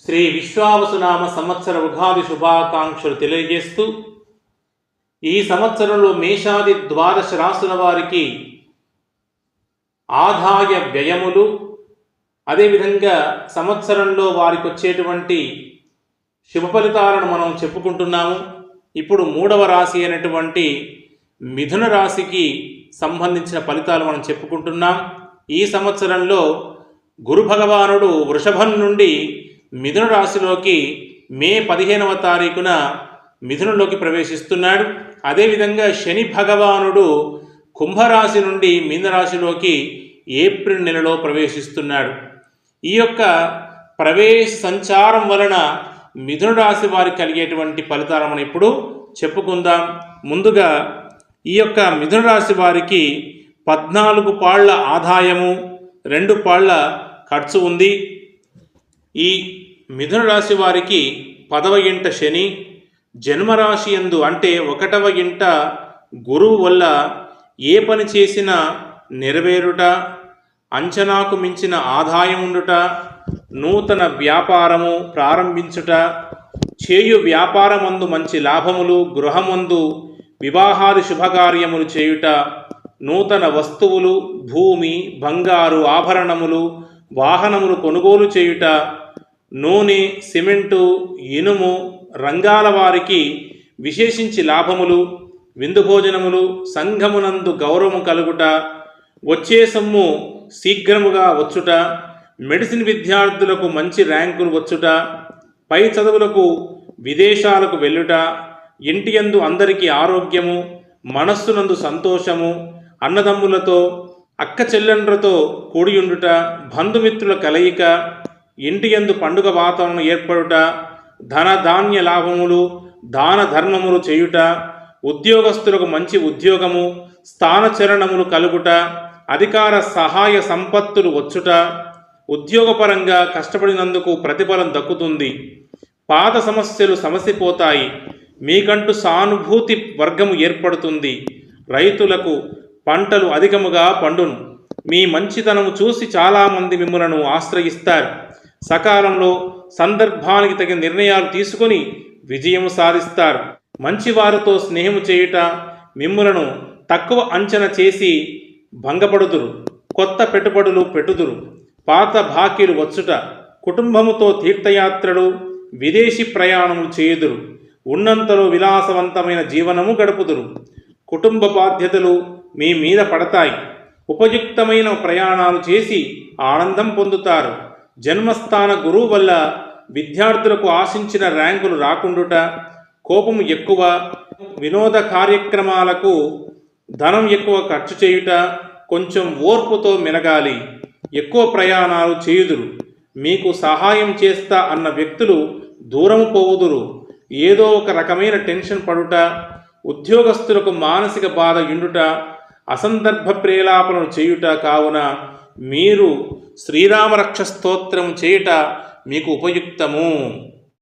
శ్రీ విశ్వావసునామ సంవత్సర ఉగాది శుభాకాంక్షలు తెలియజేస్తూ ఈ సంవత్సరంలో మేషాది ద్వాదశ రాశుల వారికి ఆదాయ వ్యయములు, అదేవిధంగా సంవత్సరంలో వారికి వచ్చేటువంటి శుభ ఫలితాలను మనం చెప్పుకుంటున్నాము. ఇప్పుడు మూడవ రాశి అయినటువంటి మిథున రాశికి సంబంధించిన ఫలితాలు మనం చెప్పుకుంటున్నాం. ఈ సంవత్సరంలో గురు భగవానుడు వృషభం నుండి మిథున రాశిలోకి మే 15వ తారీఖున మిథునంలోకి ప్రవేశిస్తున్నాడు. అదేవిధంగా శని భగవానుడు కుంభరాశి నుండి మీన రాశిలోకి ఏప్రిల్ నెలలో ప్రవేశిస్తున్నాడు. ఈ యొక్క ప్రవేశ సంచారం వలన మిథున రాశి వారికి కలిగేటువంటి ఫలితాలు మనం ఇప్పుడు చెప్పుకుందాం. ముందుగా ఈ యొక్క మిథున రాశి వారికి 14 పాళ్ల ఆదాయము, 2 పాళ్ల ఖర్చు ఉంది. ఈ మిథున రాశి వారికి 10వ ఇంట శని, జన్మరాశి యందు అంటే 1వ ఇంట గురువు వల్ల ఏ పని చేసినా నెరవేరుట, అంచనాకు మించిన ఆదాయం ఉండుట, నూతన వ్యాపారము ప్రారంభించుట, చేయు వ్యాపారమందు మంచి లాభములు, గృహమందు వివాహాది శుభకార్యములు చేయుట, నూతన వస్తువులు, భూమి, బంగారు ఆభరణములు, వాహనములు కొనుగోలు చేయుట, నూనె, సిమెంటు, ఇనుము రంగాల వారికి విశేషించి లాభములు, విందు భోజనములు, సంఘమునందు గౌరవము కలుగుట, వచ్చే సొమ్ము శీఘ్రముగా వచ్చుట, మెడిసిన్ విద్యార్థులకు మంచి ర్యాంకులు వచ్చుట, పై చదువులకు విదేశాలకు వెళ్ళుట, ఇంటి యందు అందరికీ ఆరోగ్యము, మనస్సునందు సంతోషము, అన్నదమ్ములతో అక్క చెల్లెండ్రతో కూడియుండుట, బంధుమిత్రుల కలయిక, ఇంటి యందు పండుగ వాతావరణం ఏర్పడుట, ధన ధాన్య లాభములు, దాన ధర్మములు చేయుట, ఉద్యోగస్తులకు మంచి ఉద్యోగము, స్థానచరణములు కలుగుట, అధికార సహాయ సంపత్తులు వచ్చుట, ఉద్యోగపరంగా కష్టపడినందుకు ప్రతిఫలం దక్కుతుంది, పాత సమస్యలు సమసిపోతాయి, మీకంటూ సానుభూతి వర్గము ఏర్పడుతుంది, రైతులకు పంటలు అధికముగా పండును, మీ మంచితనము చూసి చాలామంది మిమ్మలను ఆశ్రయిస్తారు, సకాలంలో సందర్భానికి తగిన నిర్ణయాలు తీసుకొని విజయము సాధిస్తారు, మంచివారితో స్నేహము చేయుట, మిమ్ములను తక్కువ అంచనా చేసి భంగపడుదురు, కొత్త పెట్టుబడులు పెట్టుదురు, పాత బాకీలు వచ్చుట, కుటుంబముతో తీర్థయాత్రలు, విదేశీ ప్రయాణములు చేయుదురు, ఉన్నంతలో విలాసవంతమైన జీవనము గడుపుదురు, కుటుంబ బాధ్యతలు మీ మీద పడతాయి, ఉపయుక్తమైన ప్రయాణాలు చేసి ఆనందం పొందుతారు, జన్మస్థాన గురువు వల్ల విద్యార్థులకు ఆశించిన ర్యాంకులు రాకుండుట, కోపము ఎక్కువ, వినోద కార్యక్రమాలకు ధనం ఎక్కువ ఖర్చు చేయుట, కొంచెం ఓర్పుతో మెలగాలి, ఎక్కువ ప్రయాణాలు చేయుదురు, మీకు సహాయం చేస్తా అన్న వ్యక్తులు దూరం పోవుదురు, ఏదో ఒక రకమైన టెన్షన్ పడుట, ఉద్యోగస్తులకు మానసిక బాధ ఇండుట, అసందర్భ ప్రేలాపనలు చేయుట, కావున మీరు శ్రీరామరక్ష స్తోత్రం చేయుట మీకు ఉపయుక్తము.